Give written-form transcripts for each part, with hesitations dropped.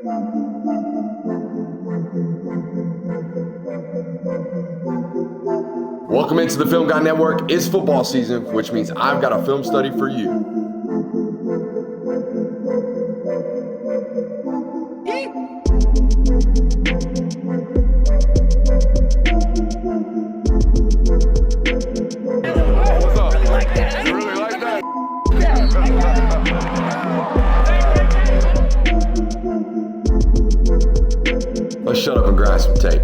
Welcome into the Film Guy Network. It's football season, which means I've got a film study for you. What's up? You like that? You really like that? Let's shut up and grind some tape.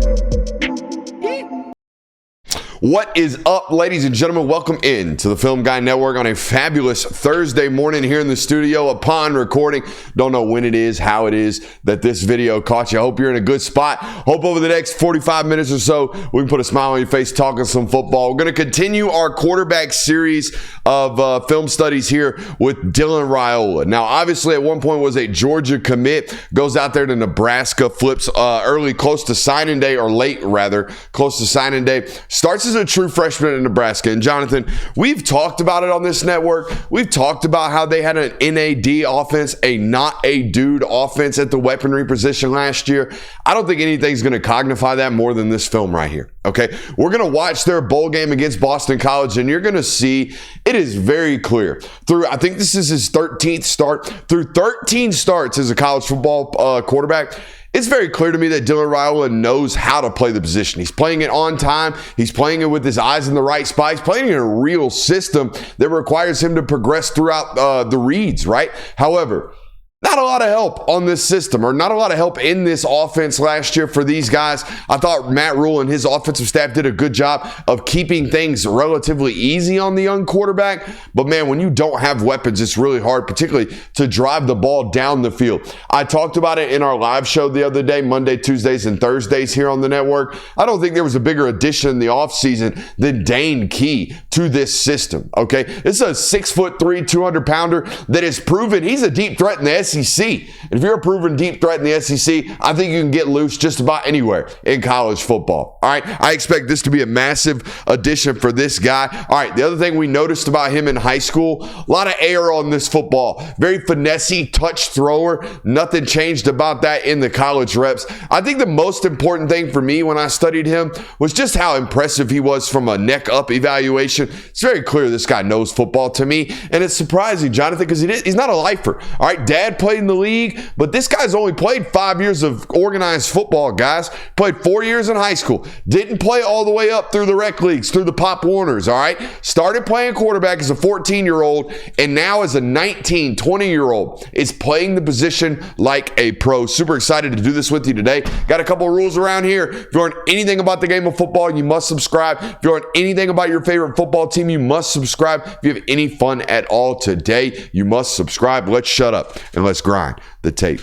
What is up, ladies and gentlemen? Welcome in to the Film Guy Network on a fabulous Thursday morning here in the studio upon recording. Don't know when it is, how it is that this video caught you. I hope you're in a good spot. Hope over the next 45 minutes or so, we can put a smile on your face talking some football. We're going to continue our quarterback series of film studies here with Dylan Raiola. Now, obviously, at one point was a Georgia commit, goes out there to Nebraska, flips early, close to signing day, or late rather, close to signing day, starts as a true freshman in Nebraska. And Jonathan, we've talked about it on this network. We've talked about how they had an NAD offense, a not a dude offense at the weaponry position last year. I don't think anything's going to cognify that more than this film right here. Okay, we're going to watch their bowl game against Boston College, and you're going to see it is very clear. I think this is his 13th start. Through 13 starts as a college football quarterback, it's very clear to me that Dylan Raiola knows how to play the position. He's playing it on time. He's playing it with his eyes in the right spot. He's playing in a real system that requires him to progress throughout the reads, right? However, not a lot of help on this system, or not a lot of help in this offense last year for these guys. I thought Matt Rule and his offensive staff did a good job of keeping things relatively easy on the young quarterback. But man, when you don't have weapons, it's really hard, particularly to drive the ball down the field. I talked about it in our live show the other day, Monday, Tuesdays, and Thursdays here on the network. I don't think there was a bigger addition in the offseason than Dane Key to this system, okay? This is a 6'3", 200-pounder that has proven he's a deep threat in the SEC. And if you're a proven deep threat in the SEC, I think you can get loose just about anywhere in college football. All right, I expect this to be a massive addition for this guy. All right, the other thing we noticed about him in high school, a lot of air on this football. Very finessey touch thrower. Nothing changed about that in the college reps. I think the most important thing for me when I studied him was just how impressive he was from a neck up evaluation. It's very clear this guy knows football to me, and it's surprising, Jonathan, because he's not a lifer. All right, Dad played in the league, but this guy's only played 5 years of organized football, guys. Played 4 years in high school. Didn't play all the way up through the rec leagues, through the Pop Warners, all right? Started playing quarterback as a 14-year-old, and now as a 19, 20-year-old is playing the position like a pro. Super excited to do this with you today. Got a couple of rules around here. If you learn anything about the game of football, you must subscribe. If you learn anything about your favorite football team, you must subscribe. If you have any fun at all today, you must subscribe. Let's shut up and let's grind the tape.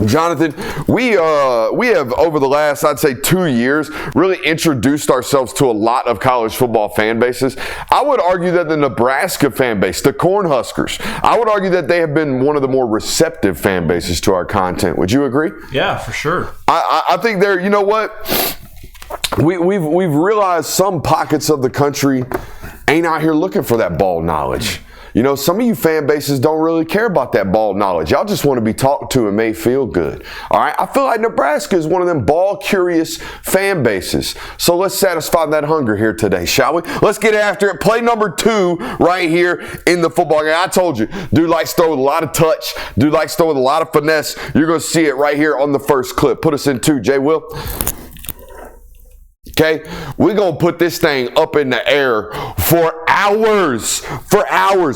Jonathan, we have over the last, I'd say, 2 years, really introduced ourselves to a lot of college football fan bases. I would argue that the Nebraska fan base, the Cornhuskers, I would argue that they have been one of the more receptive fan bases to our content. Would you agree? Yeah, for sure. I think they're, you know what? We've realized some pockets of the country ain't out here looking for that ball knowledge. You know, some of you fan bases don't really care about that ball knowledge. Y'all just want to be talked to and made feel good. All right. I feel like Nebraska is one of them ball curious fan bases. So let's satisfy that hunger here today, shall we? Let's get after it. Play number 2 right here in the football game. I told you, dude likes to throw with a lot of touch. Dude likes to throw with a lot of finesse. You're going to see it right here on the first clip. Put us in 2, Jay Will. Okay, we're going to put this thing up in the air for hours.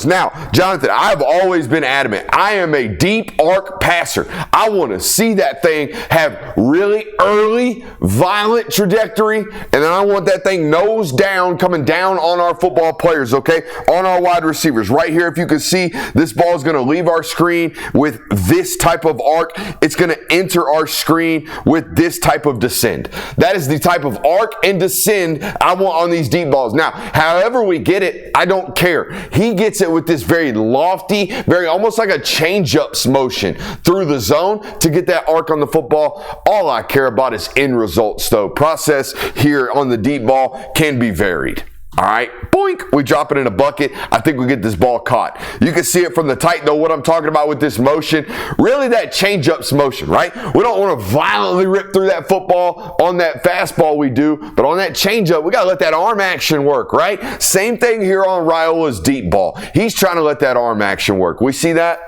Now, Jonathan, I've always been adamant. I am a deep arc passer. I want to see that thing have really early, violent trajectory, and then I want that thing nose down, coming down on our football players, okay, on our wide receivers. Right here, if you can see, this ball is going to leave our screen with this type of arc. It's going to enter our screen with this type of descend. That is the type of arc and descend I want on these deep balls. Now, however we get it, I don't care. He gets it with this very lofty, very almost like a change-ups motion through the zone to get that arc on the football. All I care about is end results, though. Process here on the deep ball can be varied. All right, boink, we drop it in a bucket. I think we get this ball caught. You can see it from the tight, though, what I'm talking about with this motion. Really that change-ups motion, right? We don't want to violently rip through that football on that fastball we do, but on that change-up, we got to let that arm action work, right? Same thing here on Raiola's deep ball. He's trying to let that arm action work. We see that?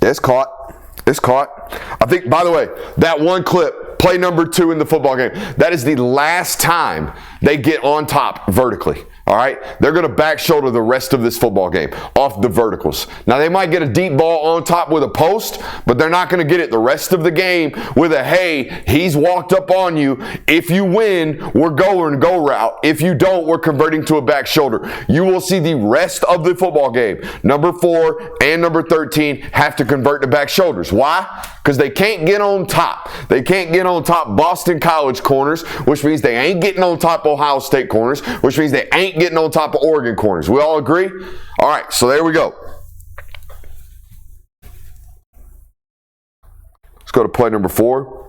It's caught. It's caught. I think, by the way, that one clip, play number 2 in the football game, that is the last time they get on top vertically. All right, they're going to back shoulder the rest of this football game off the verticals. Now, they might get a deep ball on top with a post, but they're not going to get it the rest of the game with a, hey, he's walked up on you. If you win, we're going go route. If you don't, we're converting to a back shoulder. You will see the rest of the football game. Number 4 and number 13 have to convert to back shoulders. Why? Because they can't get on top. They can't get on top Boston College corners, which means they ain't getting on top Ohio State corners, which means they ain't getting on top of Oregon corners. We all agree? All right, so there we go. Let's go to play number 4.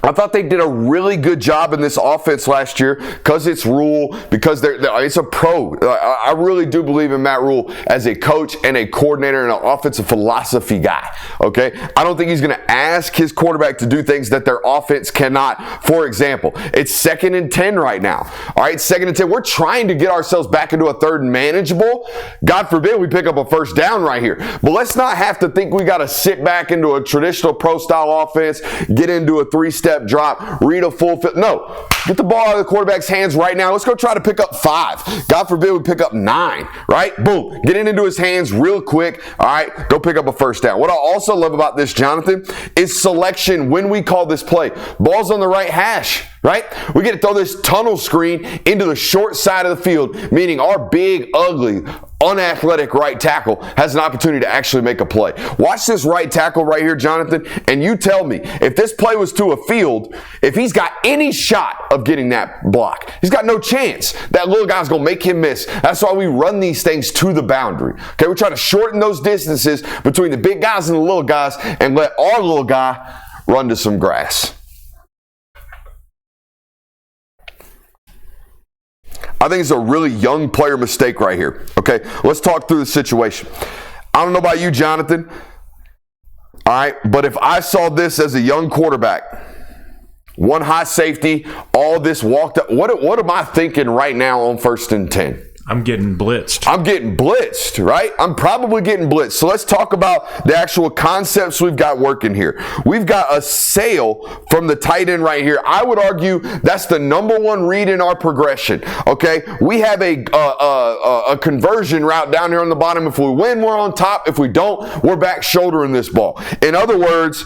I thought they did a really good job in this offense last year because it's Rule, because it's a pro. I really do believe in Matt Rule as a coach and a coordinator and an offensive philosophy guy, okay? I don't think he's going to ask his quarterback to do things that their offense cannot. For example, it's 2nd and 10 right now, all right? 2nd and 10. We're trying to get ourselves back into a 3rd and manageable. God forbid we pick up a first down right here. But let's not have to think we got to sit back into a traditional pro-style offense, get into a 3-step drop, read a full field. No, get the ball out of the quarterback's hands right now. Let's go try to pick up 5. God forbid we pick up 9, right? Boom, get it into his hands real quick. All right, go pick up a first down. What I also love about this, Jonathan, is selection when we call this play. Ball's on the right hash, right? We get to throw this tunnel screen into the short side of the field, meaning our big, ugly, unathletic right tackle has an opportunity to actually make a play. Watch this right tackle right here, Jonathan, and you tell me, if this play was to a field, if he's got any shot of getting that block, he's got no chance. That little guy's going to make him miss. That's why we run these things to the boundary. Okay, we're trying to shorten those distances between the big guys and the little guys and let our little guy run to some grass. I think it's a really young player mistake right here. Okay, let's talk through the situation. I don't know about you, Jonathan. All right, but if I saw this as a young quarterback, one high safety, all this walked up, what am I thinking right now on 1st and 10? I'm getting blitzed. I'm getting blitzed, right? I'm probably getting blitzed. So let's talk about the actual concepts we've got working here. We've got a sail from the tight end right here. I would argue that's the number 1 read in our progression, okay? We have a conversion route down here on the bottom. If we win, we're on top. If we don't, we're back shouldering this ball. In other words,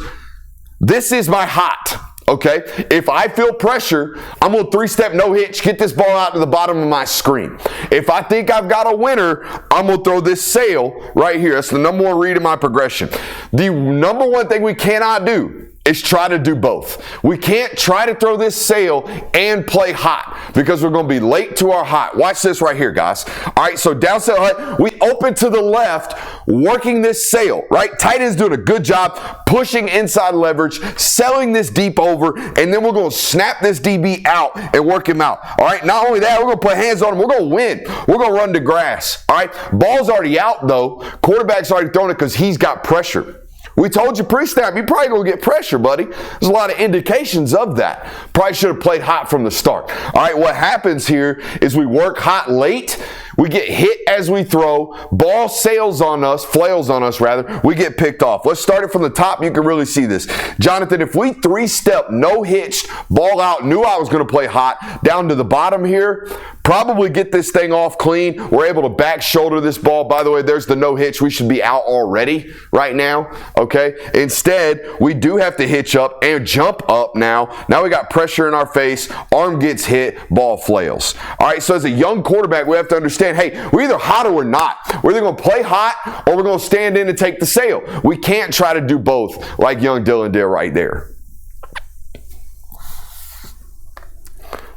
this is my hot. Okay, if I feel pressure, I'm going to 3-step no hitch, get this ball out to the bottom of my screen. If I think I've got a winner, I'm going to throw this sail right here. That's the number 1 read in my progression. The number 1 thing we cannot do is try to do both. We can't try to throw this sail and play hot because we're going to be late to our hot. Watch this right here, guys. All right, so down sail hot, we open to the left, working this sail, right? Tight end's doing a good job pushing inside leverage, selling this deep over, and then we're going to snap this DB out and work him out. All right, not only that, we're going to put hands on him. We're going to win. We're going to run to grass. All right, ball's already out, though. Quarterback's already thrown it because he's got pressure. We told you pre-snap, you're probably going to get pressure, buddy. There's a lot of indications of that. Probably should have played hot from the start. All right, what happens here is we work hot late. We get hit as we throw. Ball sails on us, flails on us rather. We get picked off. Let's start it from the top. You can really see this. Jonathan, if we 3-step, no hitched, ball out, knew I was going to play hot, down to the bottom here, probably get this thing off clean. We're able to back shoulder this ball. By the way, there's the no hitch. We should be out already right now, okay? Instead, we do have to hitch up and jump up now. Now we got pressure in our face. Arm gets hit. Ball flails. All right, so as a young quarterback, we have to understand, hey, we're either hot or we're not. We're either going to play hot or we're going to stand in and take the sail. We can't try to do both like young Dylan did right there.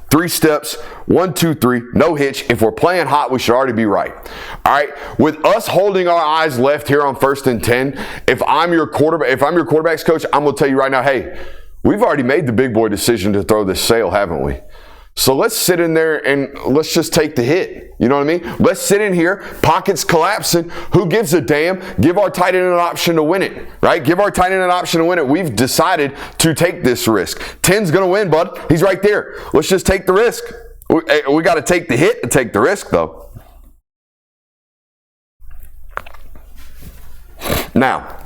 3 steps, 1, 2, 3, no hitch. If we're playing hot, we should already be right. All right, with us holding our eyes left here on 1st and 10, if I'm your quarterback's coach, I'm going to tell you right now, hey, we've already made the big boy decision to throw this sail, haven't we? So let's sit in there and let's just take the hit. You know what I mean? Let's sit in here, pockets collapsing. Who gives a damn? Give our tight end an option to win it, right? Give our tight end an option to win it. We've decided to take this risk. 10's going to win, bud. He's right there. Let's just take the risk. We got to take the hit to take the risk, though. Now,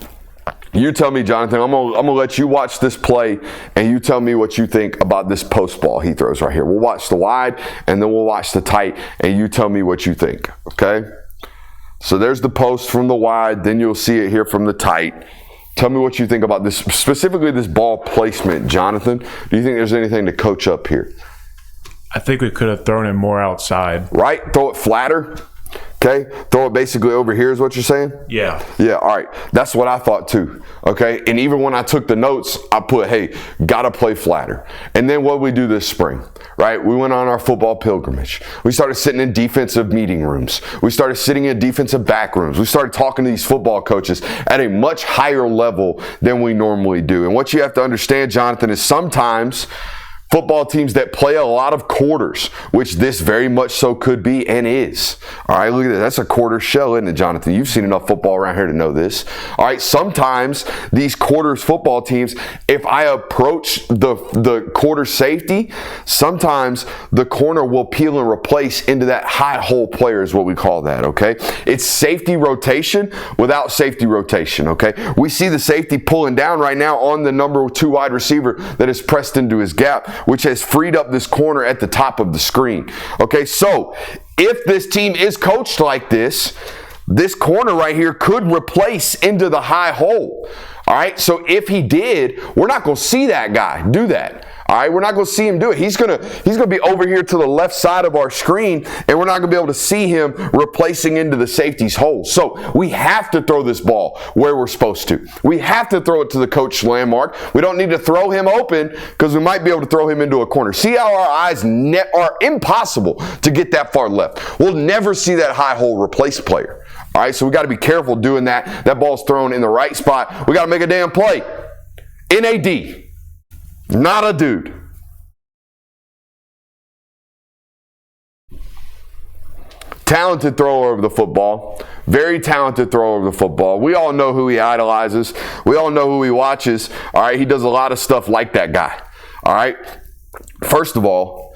you tell me, Jonathan, I'm gonna let you watch this play and you tell me what you think about this post ball he throws right here. We'll watch the wide and then we'll watch the tight and you tell me what you think, okay? So there's the post from the wide, then you'll see it here from the tight. Tell me what you think about this, specifically this ball placement, Jonathan. Do you think there's anything to coach up here? I think we could have thrown it more outside. Right? Throw it flatter. Okay, throw it basically over here is what you're saying? Yeah. Yeah, all right. That's what I thought too. Okay, and even when I took the notes, I put, hey, gotta play flatter. And then what we do this spring, right? We went on our football pilgrimage. We started sitting in defensive meeting rooms. We started sitting in defensive back rooms. We started talking to these football coaches at a much higher level than we normally do. And what you have to understand, Jonathan, is sometimes football teams that play a lot of quarters, which this very much so could be and is. All right, look at that. That's a quarter shell, isn't it, Jonathan? You've seen enough football around here to know this. All right, sometimes these quarters football teams, if I approach the quarter safety, sometimes the corner will peel and replace into that high hole player is what we call that, okay? It's safety rotation without safety rotation, okay? We see the safety pulling down right now on the number 2 wide receiver that is pressed into his gap, which has freed up this corner at the top of the screen. Okay, so if this team is coached like this corner right here could replace into the high hole. All right, so if he did, we're not going to see that guy do that. All right, we're not going to see him do it. He's going to be over here to the left side of our screen, and we're not going to be able to see him replacing into the safety's hole. So we have to throw this ball where we're supposed to. We have to throw it to the coach landmark. We don't need to throw him open because we might be able to throw him into a corner. See how our eyes are impossible to get that far left. We'll never see that high hole replace player. All right, so we got to be careful doing that. That ball's thrown in the right spot. We got to make a damn play. NAD. Not a dude. Talented thrower of the football. Very talented thrower of the football. We all know who he idolizes. We all know who he watches. All right, he does a lot of stuff like that guy. All right. First of all,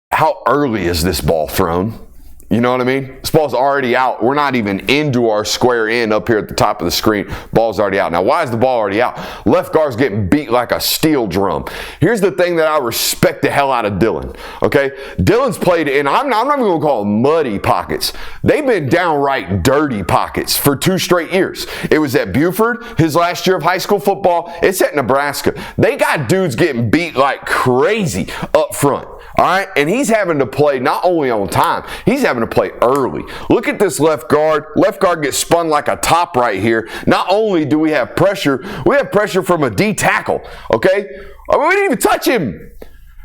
how early is this ball thrown? You know what I mean? This ball's already out. We're not even into our square end up here at the top of the screen. Ball's already out. Now, why is the ball already out? Left guard's getting beat like a steel drum. Here's the thing that I respect the hell out of Dylan. Okay? Dylan's played in, I'm not even going to call them muddy pockets. They've been downright dirty pockets for 2 straight years. It was at Buford, his last year of high school football. It's at Nebraska. They got dudes getting beat like crazy up front. All right, and he's having to play not only on time, he's having to play early. Look at this left guard. Left guard gets spun like a top right here. Not only do we have pressure from a D tackle, okay? I mean, we didn't even touch him.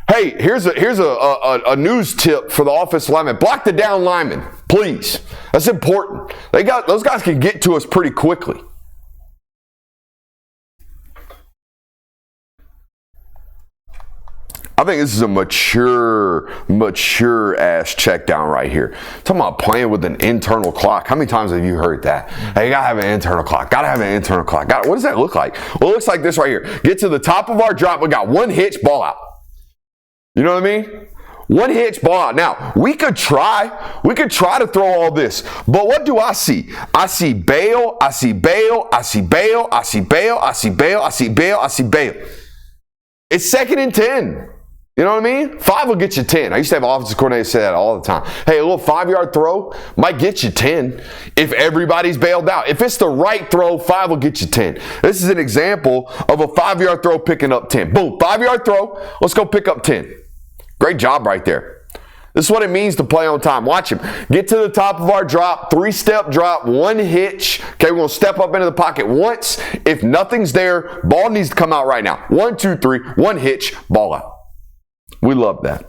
Hey, here's a news tip for the offensive lineman. Block the down lineman, please. That's important. Those guys can get to us pretty quickly. I think this is a mature ass check down right here. Talking about playing with an internal clock. How many times have you heard that? Hey, you gotta have an internal clock. Gotta have an internal clock. What does that look like? Well, it looks like this right here. Get to the top of our drop. We got 1 hitch, ball out. You know what I mean? 1 hitch, ball out. Now, we could try to throw all this, but what do I see? I see bail, I see bail, I see bail, I see bail, I see bail, I see bail, I see bail. It's 2nd and 10. You know what I mean? 5 will get you 10. I used to have offensive coordinators say that all the time. Hey, a little 5-yard throw might get you 10 if everybody's bailed out. If it's the right throw, 5 will get you 10. This is an example of a 5-yard throw picking up 10. Boom, 5-yard throw. Let's go pick up 10. Great job right there. This is what it means to play on time. Watch him. Get to the top of our drop, 3-step drop, 1 hitch. Okay, we're going to step up into the pocket once. If nothing's there, ball needs to come out right now. 1, 2, 3, 1 hitch, ball out. We love that.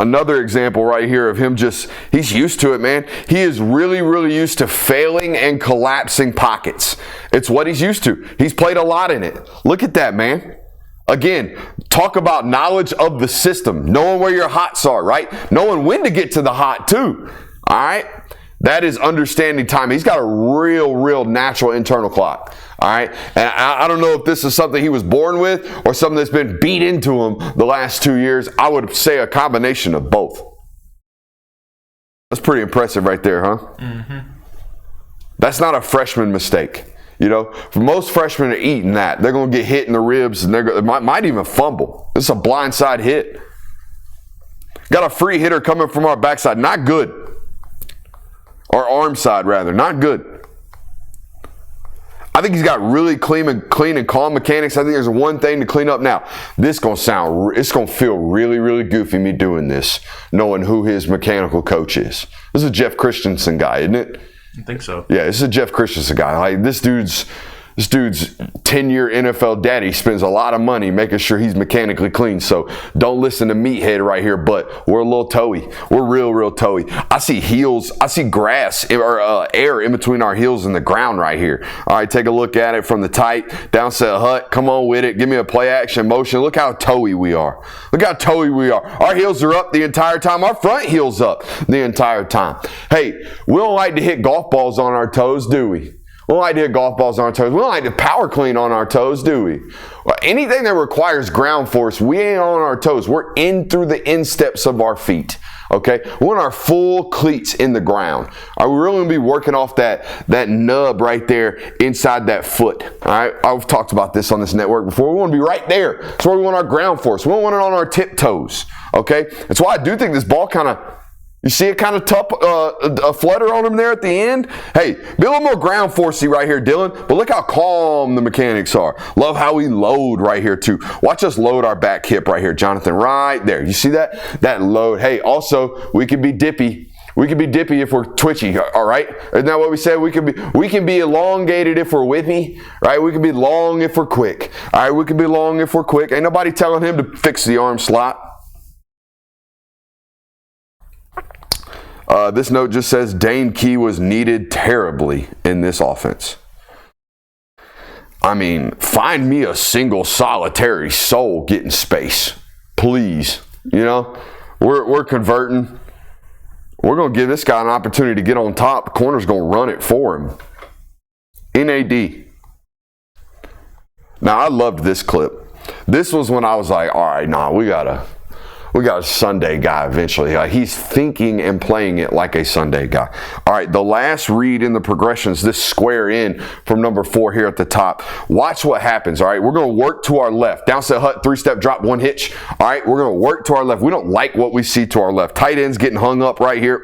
Another example right here of him he's used to it, man. He is really, really used to failing and collapsing pockets. It's what he's used to. He's played a lot in it. Look at that, man. Again, talk about knowledge of the system, knowing where your hots are, right? Knowing when to get to the hot too, all right? That is understanding time. He's got a real natural internal clock, all right? And I don't know if this is something he was born with or something that's been beat into him the last 2 years. I would say a combination of both. That's pretty impressive right there, huh? Mm-hmm. That's not a freshman mistake. You know, for most freshmen are eating that. They're going to get hit in the ribs and they might even fumble. This is a blindside hit. Got a free hitter coming from our backside. Not good. Or arm side, rather. Not good. I think he's got really clean and calm mechanics. I think there's one thing to clean up now. It's going to feel really goofy me doing this, knowing who his mechanical coach is. This is a Jeff Christensen guy, isn't it? I think so. Yeah, this is a Jeff Christensen guy. Like this dude's 10-year NFL daddy spends a lot of money making sure he's mechanically clean. So don't listen to Meathead right here, but we're a little toey. We're real toey. I see heels. I see grass or air in between our heels and the ground right here. All right, take a look at it from the tight, downset hut. Come on with it. Give me a play action motion. Look how toey we are. Look how toey we are. Our heels are up the entire time. Our front heels up the entire time. Hey, we don't like to hit golf balls on our toes, do we? We don't like to hit golf balls on our toes. We don't like to power clean on our toes, do we? Well, anything that requires ground force, we ain't on our toes. We're in through the insteps of our feet, okay? We want our full cleats in the ground. Are we really going to be working off that nub right there inside that foot? All right, I've talked about this on this network before. We want to be right there. That's where we want our ground force. We don't want it on our tiptoes, okay? That's why I do think this ball kind of, you see it kind of a flutter on him there at the end? Hey, be a little more ground forcey right here, Dylan. But look how calm the mechanics are. Love how we load right here, too. Watch us load our back hip right here, Jonathan, right there. You see that? That load. Hey, also, we can be dippy. We can be dippy if we're twitchy, all right? Isn't that what we said? We can be elongated if we're whippy, right? We can be long if we're quick. All right, we can be long if we're quick. Ain't nobody telling him to fix the arm slot. This note just says Dane Key was needed terribly in this offense. I mean, find me a single solitary soul getting space, please. You know, we're converting. We're going to give this guy an opportunity to get on top. The corner's going to run it for him. NAD. Now, I loved this clip. This was when I was like, all right, nah, we got a Sunday guy eventually. He's thinking and playing it like a Sunday guy. All right, the last read in the progressions, this square in from number 4 here at the top. Watch what happens, all right? We're going to work to our left. Downset hut, 3-step drop, 1 hitch. All right, we're going to work to our left. We don't like what we see to our left. Tight end's getting hung up right here.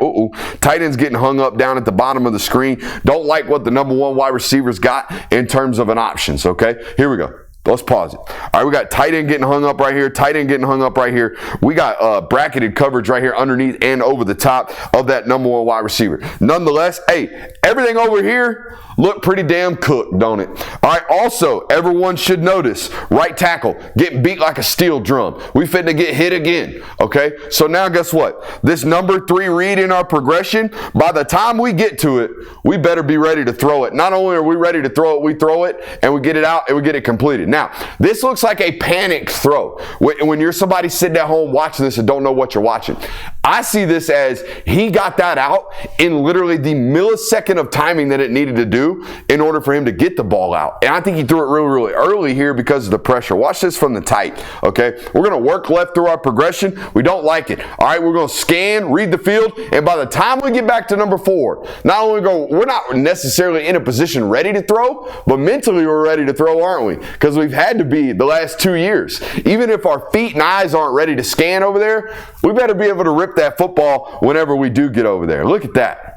Tight end's getting hung up down at the bottom of the screen. Don't like what the number 1 wide receiver's got in terms of an options, okay? Here we go. Let's pause it. All right, we got tight end getting hung up right here. Tight end getting hung up right here. We got bracketed coverage right here underneath and over the top of that number 1 wide receiver. Nonetheless, hey, everything over here looked pretty damn cooked, don't it? All right, also, everyone should notice, right tackle getting beat like a steel drum. We finna get hit again, okay? So now guess what? This number 3 read in our progression, by the time we get to it, we better be ready to throw it. Not only are we ready to throw it, we throw it and we get it out and we get it completed. Now, this looks like a panicked throw. When you're somebody sitting at home watching this and don't know what you're watching, I see this as he got that out in literally the millisecond of timing that it needed to do in order for him to get the ball out. And I think he threw it really early here because of the pressure. Watch this from the tight, okay? We're going to work left through our progression. We don't like it. All right, we're going to scan, read the field, and by the time we get back to number 4, we're not necessarily in a position ready to throw, but mentally we're ready to throw, aren't we? Because we've had to be the last 2 years. Even if our feet and eyes aren't ready to scan over there, we better be able to rip that football whenever we do get over there. Look at that.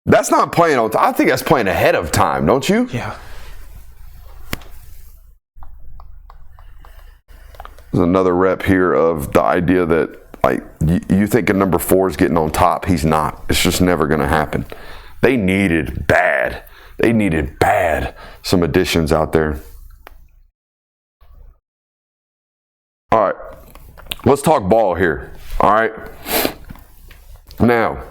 That's not playing on time. I think that's playing ahead of time, don't you? Yeah. There's another rep here of the idea that, like, you think a number 4 is getting on top. He's not. It's just never going to happen. They needed bad some additions out there. All right. Let's talk ball here. All right. Now,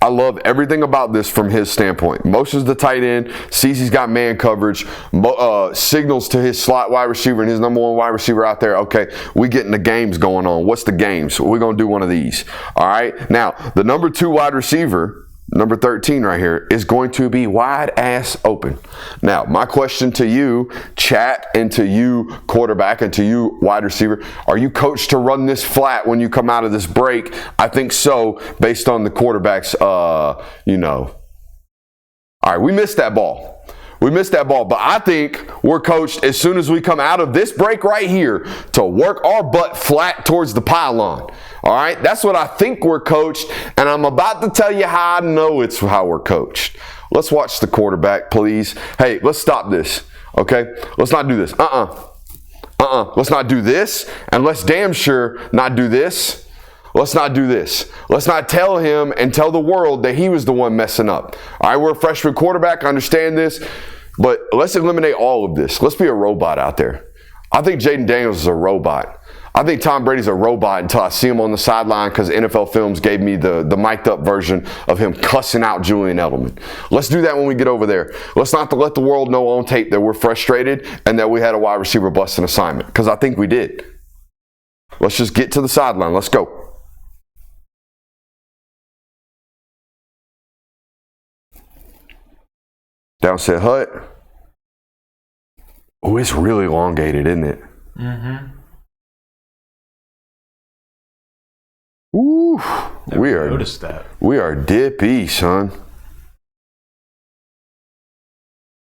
I love everything about this from his standpoint. Motions the tight end, sees he's got man coverage, signals to his slot wide receiver and his number one wide receiver out there. Okay, we getting the games going on. What's the games? We're going to do one of these. All right. Now, the number 2 wide receiver, number 13 right here, is going to be wide ass open. Now, my question to you, chat, and to you, quarterback, and to you, wide receiver, are you coached to run this flat when you come out of this break? I think so, based on the quarterback's, All right, we missed that ball. But I think we're coached as soon as we come out of this break right here to work our butt flat towards the pylon. All right, that's what I think we're coached, and I'm about to tell you how I know it's how we're coached. Let's watch the quarterback, please. Hey, let's stop this, okay? Let's not do this. Let's not do this, and let's damn sure not do this. Let's not do this. Let's not tell him and tell the world that he was the one messing up. All right, we're a freshman quarterback. I understand this, but let's eliminate all of this. Let's be a robot out there. I think Jaden Daniels is a robot. I think Tom Brady's a robot until I see him on the sideline because NFL Films gave me the mic'd up version of him cussing out Julian Edelman. Let's do that when we get over there. Let's not let the world know on tape that we're frustrated and that we had a wide receiver bust an assignment, because I think we did. Let's just get to the sideline. Let's go. Downset hut. Oh, it's really elongated, isn't it? Mm-hmm. Ooh, Noticed that. We are dippy, son.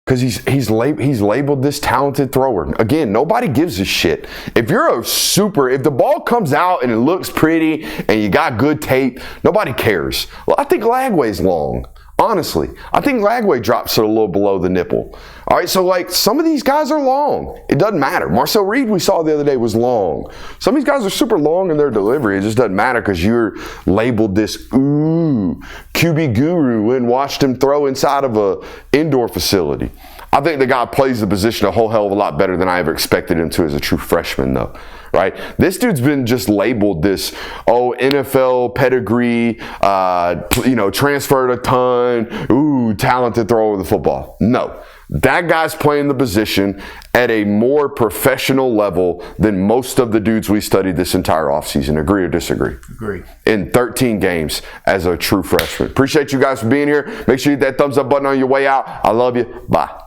Because he's labeled this talented thrower. Again, nobody gives a shit. If the ball comes out and it looks pretty and you got good tape, nobody cares. Well, I think Lagway's long. Honestly, I think Lagway drops it a little below the nipple. All right, so some of these guys are long. It doesn't matter. Marcel Reed, we saw the other day, was long. Some of these guys are super long in their delivery. It just doesn't matter because you're labeled this, QB guru, and watched him throw inside of a indoor facility. I think the guy plays the position a whole hell of a lot better than I ever expected him to as a true freshman, though. Right? This dude's been just labeled this, NFL pedigree, transferred a ton, talented thrower of the football. No. That guy's playing the position at a more professional level than most of the dudes we studied this entire offseason. Agree or disagree? Agree. In 13 games as a true freshman. Appreciate you guys for being here. Make sure you hit that thumbs up button on your way out. I love you. Bye.